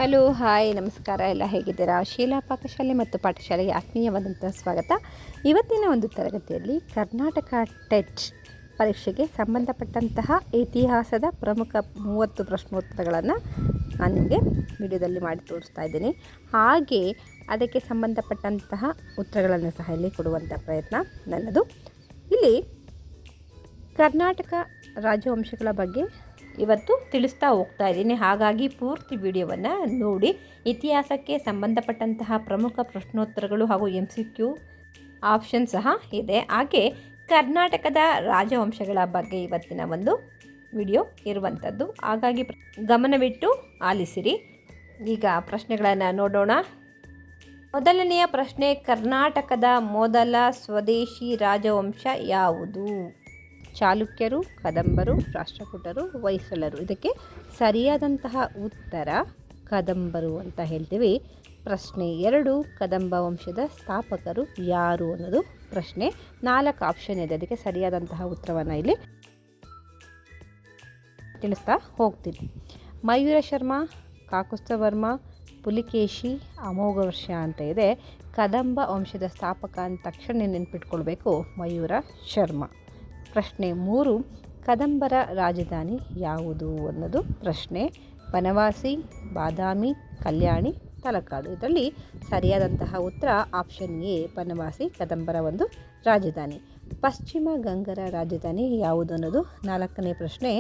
Hello hi ನಮಸ್ಕಾರ, ಎಲ್ಲ ಹೇಗಿದ್ದೀರಾ? ಶೀಲಾ ಪಾಕಶಾಲೆ ಮತ್ತು ಪಾಠಶಾಲೆಗೆ ಆತ್ಮೀಯವಾದಂಥ ಸ್ವಾಗತ. ಇವತ್ತಿನ ಒಂದು ತರಗತಿಯಲ್ಲಿ ಕರ್ನಾಟಕ ಟೆಟ್ ಪರೀಕ್ಷೆಗೆ ಸಂಬಂಧಪಟ್ಟಂತಹ ಇತಿಹಾಸದ ಪ್ರಮುಖ 30 ಪ್ರಶ್ನೋತ್ತರಗಳನ್ನು ನಾನು ನಿಮಗೆ ವಿಡಿಯೋದಲ್ಲಿ ಮಾಡಿ ತೋರಿಸ್ತಾ ಇದ್ದೀನಿ. ಹಾಗೆ ಅದಕ್ಕೆ ಸಂಬಂಧಪಟ್ಟಂತಹ ಉತ್ತರಗಳನ್ನು ಸಹ ಇಲ್ಲಿ ಕೊಡುವಂಥ ಪ್ರಯತ್ನ ನನ್ನದು. ಇಲ್ಲಿ ಕರ್ನಾಟಕ ರಾಜವಂಶಗಳ ಬಗ್ಗೆ ಇವತ್ತು ತಿಳಿಸ್ತಾ ಹೋಗ್ತಾ ಇದ್ದೀನಿ. ಹಾಗಾಗಿ ಪೂರ್ತಿ ವಿಡಿಯೋವನ್ನು ನೋಡಿ. ಇತಿಹಾಸಕ್ಕೆ ಸಂಬಂಧಪಟ್ಟಂತಹ ಪ್ರಮುಖ ಪ್ರಶ್ನೋತ್ತರಗಳು ಹಾಗೂ MCQ ಆಪ್ಷನ್ ಸಹ ಇದೆ. ಹಾಗೆ ಕರ್ನಾಟಕದ ರಾಜವಂಶಗಳ ಬಗ್ಗೆ ಇವತ್ತಿನ ಒಂದು ವಿಡಿಯೋ ಇರುವಂಥದ್ದು. ಹಾಗಾಗಿ ಗಮನವಿಟ್ಟು ಆಲಿಸಿರಿ. ಈಗ ಪ್ರಶ್ನೆಗಳನ್ನು ನೋಡೋಣ. ಮೊದಲನೆಯ ಪ್ರಶ್ನೆ, ಕರ್ನಾಟಕದ ಮೊದಲ ಸ್ವದೇಶಿ ರಾಜವಂಶ ಯಾವುದು? ಚಾಲುಕ್ಯರು, ಕದಂಬರು, ರಾಷ್ಟ್ರಕೂಟರು, ಹೊಯ್ಸಳರು. ಇದಕ್ಕೆ ಸರಿಯಾದಂತಹ ಉತ್ತರ ಕದಂಬರು ಅಂತ ಹೇಳ್ತೀವಿ. ಪ್ರಶ್ನೆ 2, ಕದಂಬ ವಂಶದ ಸ್ಥಾಪಕರು ಯಾರು ಅನ್ನೋದು ಪ್ರಶ್ನೆ. 4 ಆಪ್ಷನ್ ಇದೆ. ಅದಕ್ಕೆ ಸರಿಯಾದಂತಹ ಉತ್ತರವನ್ನು ಇಲ್ಲಿ ತಿಳಿಸ್ತಾ ಹೋಗ್ತೀನಿ. ಮಯೂರ ಶರ್ಮ, ಕಾಕುಸ್ಥವರ್ಮ, ಪುಲಿಕೇಶಿ, ಅಮೋಘವರ್ಷ ಅಂತ ಇದೆ. ಕದಂಬ ವಂಶದ ಸ್ಥಾಪಕ ಅಂದ ತಕ್ಷಣ ನೆನ್ಪಿಟ್ಕೊಳ್ಬೇಕು ಮಯೂರ ಶರ್ಮ. ಪ್ರಶ್ನೆ 3, ಕದಂಬರ ರಾಜಧಾನಿ ಯಾವುದು ಅನ್ನೋದು ಪ್ರಶ್ನೆ. ಬನವಾಸಿ, ಬಾದಾಮಿ, ಕಲ್ಯಾಣಿ, ತಲಕಾಡು. ಇದರಲ್ಲಿ ಸರಿಯಾದಂತಹ ಉತ್ತರ ಆಪ್ಷನ್ ಎ, ಬನವಾಸಿ ಕದಂಬರ ಒಂದು ರಾಜಧಾನಿ. ಪಶ್ಚಿಮ ಗಂಗರ ರಾಜಧಾನಿ ಯಾವುದು ಅನ್ನೋದು 4ನೇ ಪ್ರಶ್ನೆ.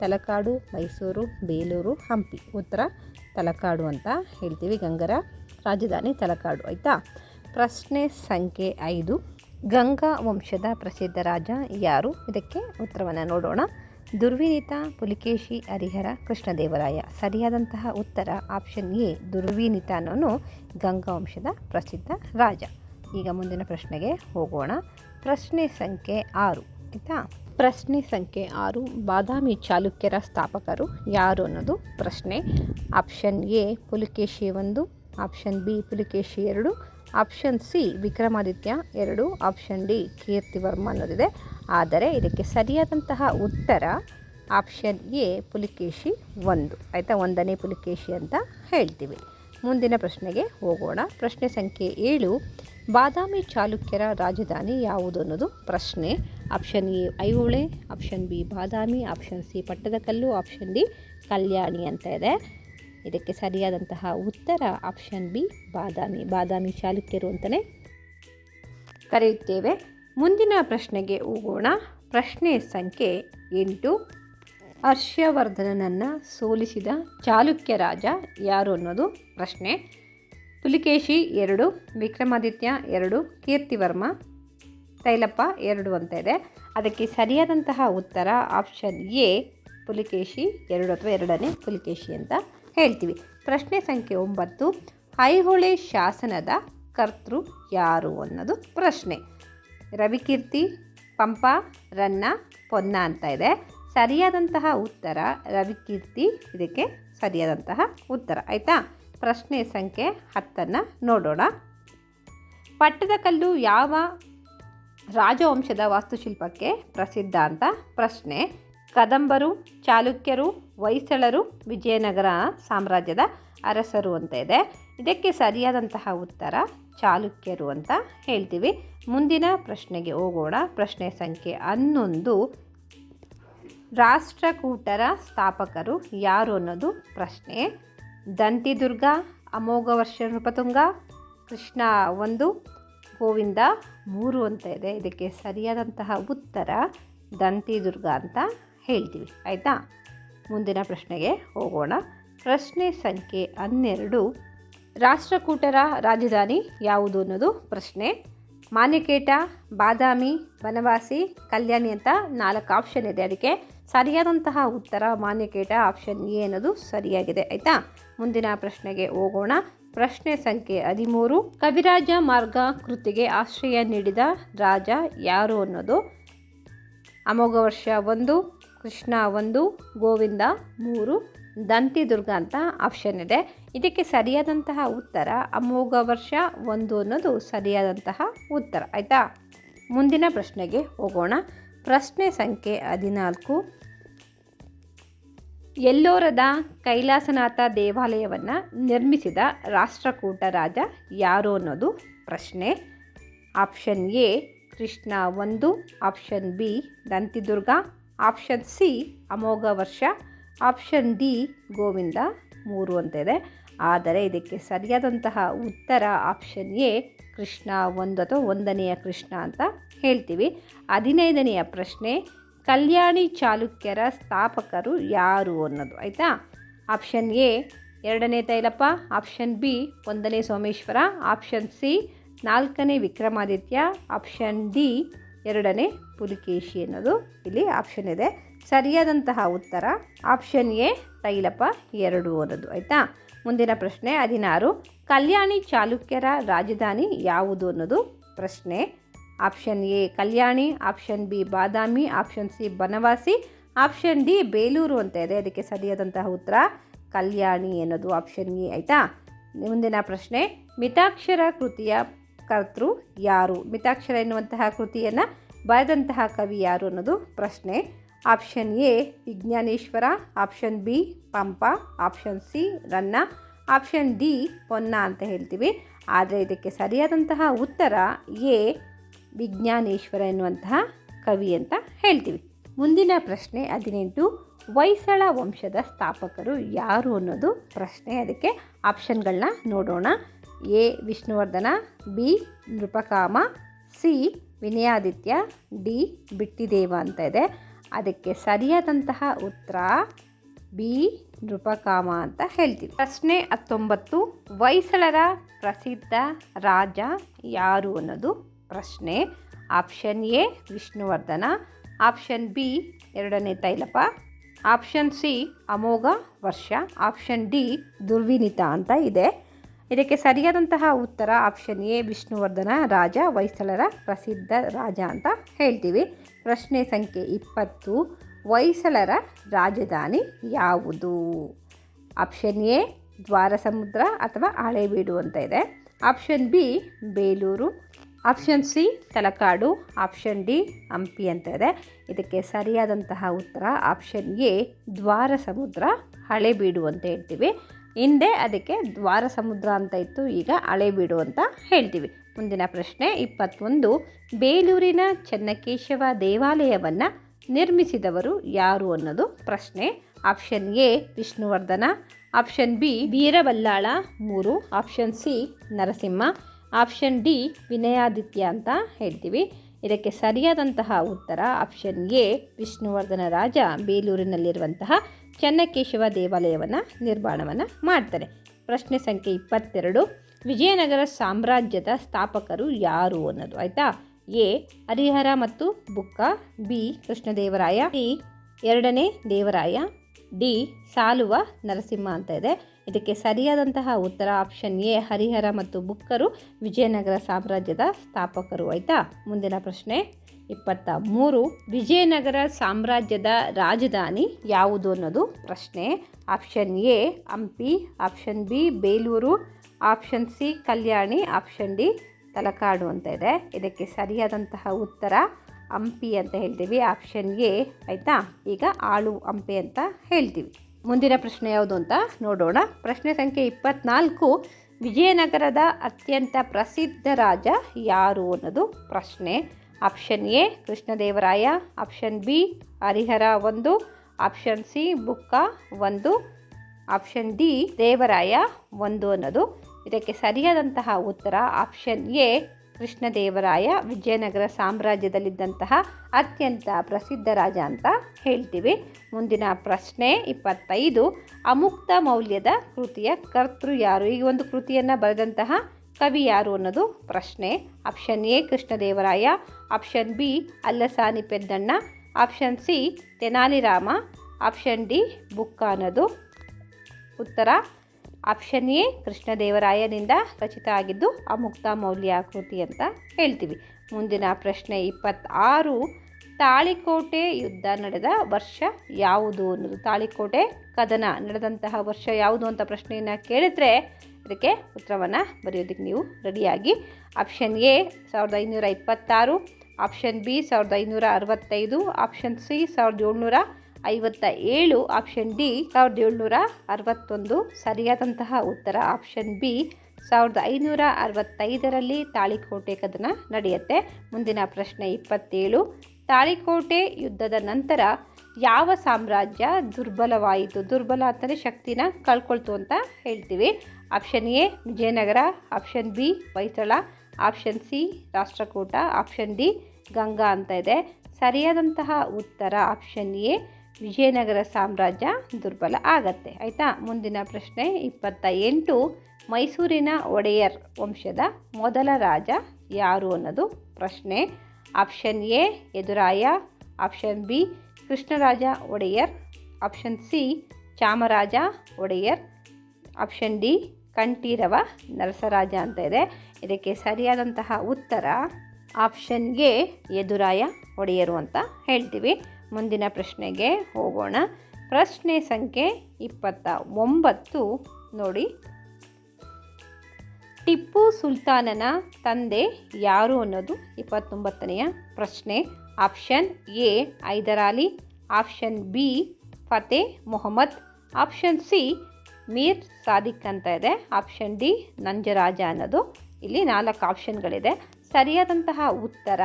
ತಲಕಾಡು, ಮೈಸೂರು, ಬೇಲೂರು, ಹಂಪಿ. ಉತ್ತರ ತಲಕಾಡು ಅಂತ ಹೇಳ್ತೀವಿ. ಗಂಗರ ರಾಜಧಾನಿ ತಲಕಾಡು. ಆಯಿತಾ? ಪ್ರಶ್ನೆ ಸಂಖ್ಯೆ 5, ಗಂಗಾ ವಂಶದ ಪ್ರಸಿದ್ಧ ರಾಜ ಯಾರು? ಇದಕ್ಕೆ ಉತ್ತರವನ್ನು ನೋಡೋಣ. ದುರ್ವಿನೀತ, ಪುಲಿಕೇಶಿ, ಹರಿಹರ, ಕೃಷ್ಣದೇವರಾಯ. ಸರಿಯಾದಂತಹ ಉತ್ತರ ಆಪ್ಷನ್ ಎ, ದುರ್ವಿನೀತ ಅನ್ನೋನು ಗಂಗಾ ವಂಶದ ಪ್ರಸಿದ್ಧ ರಾಜ. ಈಗ ಮುಂದಿನ ಪ್ರಶ್ನೆಗೆ ಹೋಗೋಣ. ಪ್ರಶ್ನೆ ಸಂಖ್ಯೆ 6. ಆಯಿತಾ? ಪ್ರಶ್ನೆ ಸಂಖ್ಯೆ 6, ಬಾದಾಮಿ ಚಾಲುಕ್ಯರ ಸ್ಥಾಪಕರು ಯಾರು ಅನ್ನೋದು ಪ್ರಶ್ನೆ. Option A, Pulakeshi 1, option B, Pulakeshi 2, option C, Vikramaditya 2, option D, Kirtivarma ಅನ್ನೋದಿದೆ. ಆದರೆ ಇದಕ್ಕೆ ಸರಿಯಾದಂತಹ ಉತ್ತರ ಆಪ್ಷನ್ ಎ, ಪುಲಿಕೇಶಿ 1. ಆಯಿತಾ? 1ನೇ ಪುಲಿಕೇಶಿ ಅಂತ ಹೇಳ್ತೀವಿ. ಮುಂದಿನ ಪ್ರಶ್ನೆಗೆ ಹೋಗೋಣ. ಪ್ರಶ್ನೆ ಸಂಖ್ಯೆ 7, ಬಾದಾಮಿ ಚಾಲುಕ್ಯರ ರಾಜಧಾನಿ ಯಾವುದು ಅನ್ನೋದು ಪ್ರಶ್ನೆ. Option A, Aihole, option B, Badami, option C, Pattadakal, option D, Kalyani ಅಂತ ಇದೆ. ಇದಕ್ಕೆ ಸರಿಯಾದಂತಹ ಉತ್ತರ ಆಪ್ಷನ್ ಬಿ, ಬಾದಾಮಿ. ಬಾದಾಮಿ ಚಾಲುಕ್ಯರು ಅಂತಲೇ ಕರೆಯುತ್ತೇವೆ. ಮುಂದಿನ ಪ್ರಶ್ನೆಗೆ ಹೋಗೋಣ. ಪ್ರಶ್ನೆ ಸಂಖ್ಯೆ 8, ಹರ್ಷವರ್ಧನನನ್ನು ಸೋಲಿಸಿದ ಚಾಲುಕ್ಯ ರಾಜ ಯಾರು ಅನ್ನೋದು ಪ್ರಶ್ನೆ. ಪುಲಿಕೇಶಿ 2, ವಿಕ್ರಮಾದಿತ್ಯ 2, ಕೀರ್ತಿವರ್ಮ, ತೈಲಪ್ಪ 2 ಅಂತ ಇದೆ. ಅದಕ್ಕೆ ಸರಿಯಾದಂತಹ ಉತ್ತರ ಆಪ್ಷನ್ ಎ, ಪುಲಿಕೇಶಿ 2 ಅಥವಾ 2ನೇ ಪುಲಿಕೇಶಿ ಅಂತ ಹೇಳ್ತೀವಿ. ಪ್ರಶ್ನೆ ಸಂಖ್ಯೆ 9, ಐಹೊಳೆ ಶಾಸನದ ಕರ್ತೃ ಯಾರು ಅನ್ನೋದು ಪ್ರಶ್ನೆ. ರವಿಕೀರ್ತಿ, ಪಂಪ, ರನ್ನ, ಪೊನ್ನ ಅಂತ ಇದೆ. ಸರಿಯಾದಂತಹ ಉತ್ತರ ರವಿಕೀರ್ತಿ. ಇದಕ್ಕೆ ಸರಿಯಾದಂತಹ ಉತ್ತರ. ಆಯಿತಾ? ಪ್ರಶ್ನೆ ಸಂಖ್ಯೆ 10 ನೋಡೋಣ. ಪಟ್ಟದಕಲ್ಲು ಯಾವ ರಾಜವಂಶದ ವಾಸ್ತುಶಿಲ್ಪಕ್ಕೆ ಪ್ರಸಿದ್ಧ ಅಂತ ಪ್ರಶ್ನೆ. ಕದಂಬರು, ಚಾಲುಕ್ಯರು, ಹೊಯ್ಸಳರು, ವಿಜಯನಗರ ಸಾಮ್ರಾಜ್ಯದ ಅರಸರು ಅಂತ ಇದೆ. ಇದಕ್ಕೆ ಸರಿಯಾದಂತಹ ಉತ್ತರ ಚಾಲುಕ್ಯರು ಅಂತ ಹೇಳ್ತೀವಿ. ಮುಂದಿನ ಪ್ರಶ್ನೆಗೆ ಹೋಗೋಣ. ಪ್ರಶ್ನೆ ಸಂಖ್ಯೆ 11, ರಾಷ್ಟ್ರಕೂಟರ ಸ್ಥಾಪಕರು ಯಾರು ಅನ್ನೋದು ಪ್ರಶ್ನೆ. ದಂತಿದುರ್ಗ, ಅಮೋಘವರ್ಷ ನೃಪತುಂಗ, ಕೃಷ್ಣ 1, ಗೋವಿಂದ 3 ಅಂತ ಇದೆ. ಇದಕ್ಕೆ ಸರಿಯಾದಂತಹ ಉತ್ತರ ದಂತಿದುರ್ಗ ಅಂತ ಹೇಳ್ತೀವಿ. ಆಯಿತಾ? ಮುಂದಿನ ಪ್ರಶ್ನೆಗೆ ಹೋಗೋಣ. ಪ್ರಶ್ನೆ ಸಂಖ್ಯೆ 12, ರಾಷ್ಟ್ರಕೂಟರ ರಾಜಧಾನಿ ಯಾವುದು ಅನ್ನೋದು ಪ್ರಶ್ನೆ. ಮಾನ್ಯಕೇಟ, ಬಾದಾಮಿ, ಬನವಾಸಿ, ಕಲ್ಯಾಣಿ ಅಂತ 4 ಆಪ್ಷನ್ ಇದೆ. ಅದಕ್ಕೆ ಸರಿಯಾದಂತಹ ಉತ್ತರ ಮಾನ್ಯಕೇಟ, ಆಪ್ಷನ್ ಎ ಅನ್ನೋದು ಸರಿಯಾಗಿದೆ. ಆಯಿತಾ? ಮುಂದಿನ ಪ್ರಶ್ನೆಗೆ ಹೋಗೋಣ. ಪ್ರಶ್ನೆ ಸಂಖ್ಯೆ 13, ಕವಿರಾಜ ಮಾರ್ಗ ಕೃತಿಗೆ ಆಶ್ರಯ ನೀಡಿದ ರಾಜ ಯಾರು ಅನ್ನೋದು. ಅಮೋಘವರ್ಷ 1, ಕೃಷ್ಣ 1, ಗೋವಿಂದ 3, ದಂತಿದುರ್ಗ ಅಂತ ಆಪ್ಷನ್ ಇದೆ. ಇದಕ್ಕೆ ಸರಿಯಾದಂತಹ ಉತ್ತರ ಅಮೋಘವರ್ಷ 1 ಅನ್ನೋದು ಸರಿಯಾದಂತಹ ಉತ್ತರ. ಆಯಿತಾ? ಮುಂದಿನ ಪ್ರಶ್ನೆಗೆ ಹೋಗೋಣ. ಪ್ರಶ್ನೆ ಸಂಖ್ಯೆ 14, ಎಲ್ಲೋರದ ಕೈಲಾಸನಾಥ ದೇವಾಲಯವನ್ನು ನಿರ್ಮಿಸಿದ ರಾಷ್ಟ್ರಕೂಟ ರಾಜ ಯಾರು ಅನ್ನೋದು ಪ್ರಶ್ನೆ. Option A Krishna 1, option B Dantidurga, option C ಅಮೋಘ ವರ್ಷ, ಆಪ್ಷನ್ ಡಿ ಗೋವಿಂದ 3 ಅಂತ ಇದೆ. ಆದರೆ ಇದಕ್ಕೆ ಸರಿಯಾದಂತಹ ಉತ್ತರ ಆಪ್ಷನ್ ಎ ಕೃಷ್ಣ 1 ಅಥವಾ 1ನೆಯ ಕೃಷ್ಣ ಅಂತ ಹೇಳ್ತೀವಿ. 15ನೆಯ ಪ್ರಶ್ನೆ, ಕಲ್ಯಾಣಿ ಚಾಲುಕ್ಯರ ಸ್ಥಾಪಕರು ಯಾರು ಅನ್ನೋದು ಆಯಿತಾ. ಆಪ್ಷನ್ ಎ 2ನೇ ತೈಲಪ್ಪ, ಆಪ್ಷನ್ ಬಿ 1ನೇ ಸೋಮೇಶ್ವರ, ಆಪ್ಷನ್ ಸಿ 4ನೇ ವಿಕ್ರಮಾದಿತ್ಯ, ಆಪ್ಷನ್ ಡಿ 2ನೇ ಪುಲಿಕೇಶಿ ಅನ್ನೋದು ಇಲ್ಲಿ ಆಪ್ಷನ್ ಇದೆ. ಸರಿಯಾದಂತಹ ಉತ್ತರ ಆಪ್ಷನ್ ಎ ತೈಲಪ್ಪ 2 ಅನ್ನೋದು ಆಯಿತಾ. ಮುಂದಿನ ಪ್ರಶ್ನೆ 16, ಕಲ್ಯಾಣಿ ಚಾಲುಕ್ಯರ ರಾಜಧಾನಿ ಯಾವುದು ಅನ್ನೋದು ಪ್ರಶ್ನೆ. Option A Kalyani, option B Badami, option C Banavasi, option D Belur ಅಂತ ಇದೆ. ಅದಕ್ಕೆ ಸರಿಯಾದಂತಹ ಉತ್ತರ ಕಲ್ಯಾಣಿ ಅನ್ನೋದು ಆಪ್ಷನ್ ಎ ಆಯಿತಾ. ಮುಂದಿನ ಪ್ರಶ್ನೆ, ಮಿತಾಕ್ಷರ ಕೃತಿಯ ಕರ್ತೃ ಯಾರು? ಮಿತಾಕ್ಷರ ಎನ್ನುವಂತಹ ಕೃತಿಯನ್ನು ಬರೆದಂತಹ ಕವಿ ಯಾರು ಅನ್ನೋದು ಪ್ರಶ್ನೆ. Option A Vijnaneshwara, option B Pampa, option C Ranna, option D Ponna ಅಂತ ಹೇಳ್ತೀವಿ. ಆದರೆ ಇದಕ್ಕೆ ಸರಿಯಾದಂತಹ ಉತ್ತರ ಎ ವಿಜ್ಞಾನೇಶ್ವರ ಎನ್ನುವಂತಹ ಕವಿ ಅಂತ ಹೇಳ್ತೀವಿ. ಮುಂದಿನ ಪ್ರಶ್ನೆ 18, ಹೊಯ್ಸಳ ವಂಶದ ಸ್ಥಾಪಕರು ಯಾರು ಅನ್ನೋದು ಪ್ರಶ್ನೆ. ಅದಕ್ಕೆ ಆಪ್ಷನ್ಗಳನ್ನ ನೋಡೋಣ. A Vishnuvardhana, B Nripakama, C Vinayaditya, D Bittideva ಅಂತ ಇದೆ. ಅದಕ್ಕೆ ಸರಿಯಾದಂತಹ ಉತ್ತರ ಬಿ ನೃಪಕಾಮ ಅಂತ ಹೇಳ್ತೀವಿ. ಪ್ರಶ್ನೆ 19, ಹೊಯ್ಸಳರ ಪ್ರಸಿದ್ಧ ರಾಜ ಯಾರು ಅನ್ನೋದು ಪ್ರಶ್ನೆ. Option A Vishnuvardhana, option B 2ನೇ ತೈಲಪ, ಆಪ್ಷನ್ ಸಿ ಅಮೋಘ ವರ್ಷ, ಆಪ್ಷನ್ ಡಿ ದುರ್ವಿನಿತ ಅಂತ ಇದೆ. ಇದಕ್ಕೆ ಸರಿಯಾದಂತಹ ಉತ್ತರ ಆಪ್ಷನ್ ಎ ವಿಷ್ಣುವರ್ಧನ ರಾಜ ಹೊಯ್ಸಳರ ಪ್ರಸಿದ್ಧ ರಾಜ ಅಂತ ಹೇಳ್ತೀವಿ. ಪ್ರಶ್ನೆ ಸಂಖ್ಯೆ 20, ಹೊಯ್ಸಳರ ರಾಜಧಾನಿ ಯಾವುದು? ಆಪ್ಷನ್ ಎ ದ್ವಾರಸಮುದ್ರ ಅಥವಾ ಹಳೇಬೀಡು ಅಂತ ಇದೆ, option B Belur, option C Talakadu, option D Hampi ಅಂತ ಇದೆ. ಇದಕ್ಕೆ ಸರಿಯಾದಂತಹ ಉತ್ತರ ಆಪ್ಷನ್ ಎ ದ್ವಾರಸಮುದ್ರ ಹಳೇಬೀಡು ಅಂತ ಹೇಳ್ತೀವಿ. ಹಿಂದೆ ಅದಕ್ಕೆ ದ್ವಾರಸಮುದ್ರ ಅಂತ ಇತ್ತು, ಈಗ ಹಳೇಬೀಡು ಅಂತ ಹೇಳ್ತೀವಿ. ಮುಂದಿನ ಪ್ರಶ್ನೆ 21, ಬೇಲೂರಿನ ಚೆನ್ನಕೇಶವ ದೇವಾಲಯವನ್ನು ನಿರ್ಮಿಸಿದವರು ಯಾರು ಅನ್ನೋದು ಪ್ರಶ್ನೆ. Option A Vishnuvardhana, option B Veeraballala 3, option C Narasimha, option D Vinayaditya ಅಂತ ಹೇಳ್ತೀವಿ. ಇದಕ್ಕೆ ಸರಿಯಾದಂತಹ ಉತ್ತರ ಆಪ್ಷನ್ ಎ ವಿಷ್ಣುವರ್ಧನ ರಾಜ ಬೇಲೂರಿನಲ್ಲಿರುವಂತಹ ಚೆನ್ನಕೇಶವ ದೇವಾಲಯವನ್ನು ನಿರ್ಮಾಣವನ್ನು ಮಾಡ್ತಾರೆ. ಪ್ರಶ್ನೆ ಸಂಖ್ಯೆ 22, ವಿಜಯನಗರ ಸಾಮ್ರಾಜ್ಯದ ಸ್ಥಾಪಕರು ಯಾರು ಅನ್ನೋದು ಆಯಿತಾ. ಎ ಹರಿಹರ ಮತ್ತು ಬುಕ್ಕ, ಬಿ ಕೃಷ್ಣದೇವರಾಯ, ಸಿ 2ನೇ ದೇವರಾಯ, ಡಿ ಸಾಲುವ ನರಸಿಂಹ ಅಂತ ಇದೆ. ಇದಕ್ಕೆ ಸರಿಯಾದಂತಹ ಉತ್ತರ ಆಪ್ಷನ್ ಎ ಹರಿಹರ ಮತ್ತು ಬುಕ್ಕರು ವಿಜಯನಗರ ಸಾಮ್ರಾಜ್ಯದ ಸ್ಥಾಪಕರು ಆಯಿತಾ. ಮುಂದಿನ ಪ್ರಶ್ನೆ 23, ವಿಜಯನಗರ ಸಾಮ್ರಾಜ್ಯದ ರಾಜಧಾನಿ ಯಾವುದು ಅನ್ನೋದು ಪ್ರಶ್ನೆ. Option A Hampi, option B Belur, option C Kalyani, option D Talakadu ಅಂತ ಇದೆ. ಇದಕ್ಕೆ ಸರಿಯಾದಂತಹ ಉತ್ತರ ಹಂಪಿ ಅಂತ ಹೇಳ್ತೀವಿ, ಆಪ್ಷನ್ ಎ ಆಯಿತಾ. ಈಗ ಆಳು ಹಂಪಿ ಅಂತ ಹೇಳ್ತೀವಿ. ಮುಂದಿನ ಪ್ರಶ್ನೆ ಯಾವುದು ಅಂತ ನೋಡೋಣ. ಪ್ರಶ್ನೆ ಸಂಖ್ಯೆ 24, ವಿಜಯನಗರದ ಅತ್ಯಂತ ಪ್ರಸಿದ್ಧ ರಾಜ ಯಾರು ಅನ್ನೋದು ಪ್ರಶ್ನೆ. Option A Krishnadevaraya, option B Harihara 1, option C Bukka 1, option D Devaraya 1 ಅನ್ನೋದು. ಇದಕ್ಕೆ ಸರಿಯಾದಂತಹ ಉತ್ತರ ಆಪ್ಷನ್ ಎ ಕೃಷ್ಣದೇವರಾಯ ವಿಜಯನಗರ ಸಾಮ್ರಾಜ್ಯದಲ್ಲಿದ್ದಂತಹ ಅತ್ಯಂತ ಪ್ರಸಿದ್ಧ ರಾಜ ಅಂತ ಹೇಳ್ತೀವಿ. ಮುಂದಿನ ಪ್ರಶ್ನೆ 25, ಅಮುಕ್ತ ಮೌಲ್ಯದ ಕೃತಿಯ ಕರ್ತೃ ಯಾರು? ಈ ಒಂದು ಕೃತಿಯನ್ನು ಬರೆದಂತಹ ಕವಿ ಯಾರು ಅನ್ನೋದು ಪ್ರಶ್ನೆ. Option A Krishnadevaraya, option B Allasani Peddanna, option C Tenalirama, option D Bukka ಅನ್ನೋದು ಉತ್ತರ. ಆಪ್ಷನ್ ಎ ಕೃಷ್ಣದೇವರಾಯನಿಂದ ರಚಿತ ಆಗಿದ್ದು ಅಮುಕ್ತ ಮೌಲ್ಯ ಕೃತಿ ಅಂತ ಹೇಳ್ತೀವಿ. ಮುಂದಿನ ಪ್ರಶ್ನೆ 26, ತಾಳಿಕೋಟೆ ಯುದ್ಧ ನಡೆದ ವರ್ಷ ಯಾವುದು ಅನ್ನೋದು. ತಾಳಿಕೋಟೆ ಕದನ ನಡೆದಂತಹ ವರ್ಷ ಯಾವುದು ಅಂತ ಪ್ರಶ್ನೆಯನ್ನು ಕೇಳಿದರೆ ಅದಕ್ಕೆ ಉತ್ತರವನ್ನು ಬರೆಯೋದಕ್ಕೆ ನೀವು ರೆಡಿಯಾಗಿ. Option A 1526, option B 1565, option C 1756, 1757 option D 1761. ಸರಿಯಾದಂತಹ ಉತ್ತರ ಆಪ್ಷನ್ ಬಿ 1565ರಲ್ಲಿ ತಾಳಿಕೋಟೆ ಕದನ ನಡೆಯುತ್ತೆ. ಮುಂದಿನ ಪ್ರಶ್ನೆ 27. ತಾಳಿಕೋಟೆ ಯುದ್ಧದ ನಂತರ ಯಾವ ಸಾಮ್ರಾಜ್ಯ ದುರ್ಬಲವಾಯಿತು? ದುರ್ಬಲ ಅಂತಂದರೆ ಶಕ್ತಿನ ಕಳ್ಕೊಳ್ತು ಅಂತ ಹೇಳ್ತೀವಿ. Option A Vijayanagara, option B Hoysala, option C Rashtrakuta, option D Ganga ಅಂತ ಇದೆ. ಸರಿಯಾದಂತಹ ಉತ್ತರ ಆಪ್ಷನ್ ಎ ವಿಜಯನಗರ ಸಾಮ್ರಾಜ್ಯ ದುರ್ಬಲ ಆಗತ್ತೆ. ಆಯಿತಾ. ಮುಂದಿನ ಪ್ರಶ್ನೆ 28. ಮೈಸೂರಿನ ಒಡೆಯರ್ ವಂಶದ ಮೊದಲ ರಾಜ ಯಾರು ಅನ್ನೋದು ಪ್ರಶ್ನೆ. Option A Yaduraya, option B Krishnaraja Wodeyar, option C Chamaraja Wodeyar, option D Kanthirava Narasaraja ಅಂತ ಇದೆ. ಇದಕ್ಕೆ ಸರಿಯಾದಂತಹ ಉತ್ತರ ಆಪ್ಷನ್ ಎ ಯದುರಾಯ ಒಡೆಯರು ಅಂತ ಹೇಳ್ತೀವಿ. ಮುಂದಿನ ಪ್ರಶ್ನೆಗೆ ಹೋಗೋಣ. ಪ್ರಶ್ನೆ ಸಂಖ್ಯೆ 29 ನೋಡಿ. ಟಿಪ್ಪು ಸುಲ್ತಾನನ ತಂದೆ ಯಾರು ಅನ್ನೋದು 29ನೆಯ ಪ್ರಶ್ನೆ. Option A Hyder Ali, option B Fateh Mohammad, option C Mir Sadiq ಅಂತ ಇದೆ, ಆಪ್ಷನ್ ಡಿ ನಂಜರಾಜ ಅನ್ನೋದು. ಇಲ್ಲಿ 4 ಆಪ್ಷನ್ಗಳಿದೆ. ಸರಿಯಾದಂತಹ ಉತ್ತರ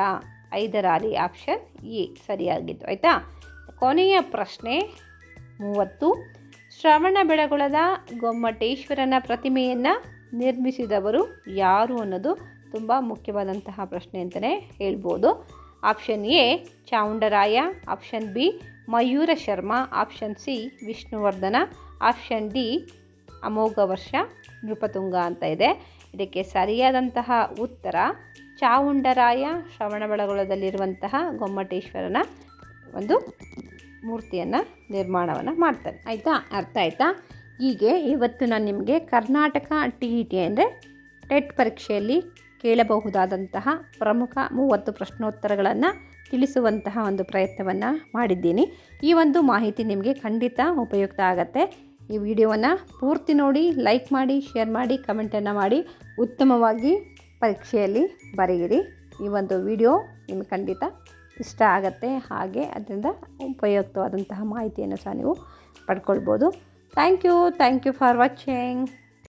ಹೈದರಾಲಿ, ಆಪ್ಷನ್ ಎ ಸರಿಯಾಗಿತ್ತು. ಆಯಿತಾ. ಕೊನೆಯ ಪ್ರಶ್ನೆ 30. ಶ್ರವಣಬೆಳಗೊಳದ ಗೊಮ್ಮಟೇಶ್ವರನ ಪ್ರತಿಮೆಯನ್ನು ನಿರ್ಮಿಸಿದವರು ಯಾರು ಅನ್ನೋದು ತುಂಬ ಮುಖ್ಯವಾದಂತಹ ಪ್ರಶ್ನೆ ಅಂತಲೇ ಹೇಳ್ಬೋದು. Option A Chavundaraya, option B Mayura Sharma, option C Vishnuvardhana, option D Amoghavarsha Nripatunga ಅಂತ ಇದೆ. ಇದಕ್ಕೆ ಸರಿಯಾದಂತಹ ಉತ್ತರ ಚಾವುಂಡರಾಯ ಶ್ರವಣಬೆಳಗೊಳದಲ್ಲಿರುವಂತಹ ಗೊಮ್ಮಟೇಶ್ವರನ ಒಂದು ಮೂರ್ತಿಯನ್ನು ನಿರ್ಮಾಣವನ್ನು ಮಾಡ್ತಾನೆ. ಆಯಿತಾ. ಅರ್ಥ ಆಯಿತಾ. ಹೀಗೆ ಇವತ್ತು ನಾನು ನಿಮಗೆ ಕರ್ನಾಟಕ TET ಅಂದರೆ ಟೆಟ್ ಪರೀಕ್ಷೆಯಲ್ಲಿ ಕೇಳಬಹುದಾದಂತಹ ಪ್ರಮುಖ 30 ಪ್ರಶ್ನೋತ್ತರಗಳನ್ನು ತಿಳಿಸುವಂತಹ ಒಂದು ಪ್ರಯತ್ನವನ್ನು ಮಾಡಿದ್ದೀನಿ. ಈ ಒಂದು ಮಾಹಿತಿ ನಿಮಗೆ ಖಂಡಿತ ಉಪಯುಕ್ತ ಆಗುತ್ತೆ. ಈ ವಿಡಿಯೋವನ್ನು ಪೂರ್ತಿ ನೋಡಿ, ಲೈಕ್ ಮಾಡಿ, ಶೇರ್ ಮಾಡಿ, ಕಮೆಂಟನ್ನು ಮಾಡಿ ಉತ್ತಮವಾಗಿ ಪರೀಕ್ಷೆಯಲ್ಲಿ ಬರೆಯಿರಿ. ಈ ಒಂದು ವಿಡಿಯೋ ನಿಮಗೆ ಖಂಡಿತ ಇಷ್ಟ ಆಗುತ್ತೆ. ಹಾಗೆ ಅದರಿಂದ ಉಪಯುಕ್ತವಾದಂತಹ ಮಾಹಿತಿಯನ್ನು ಸಹ ನೀವು ಪಡ್ಕೊಳ್ಬೋದು. Thank you for watching.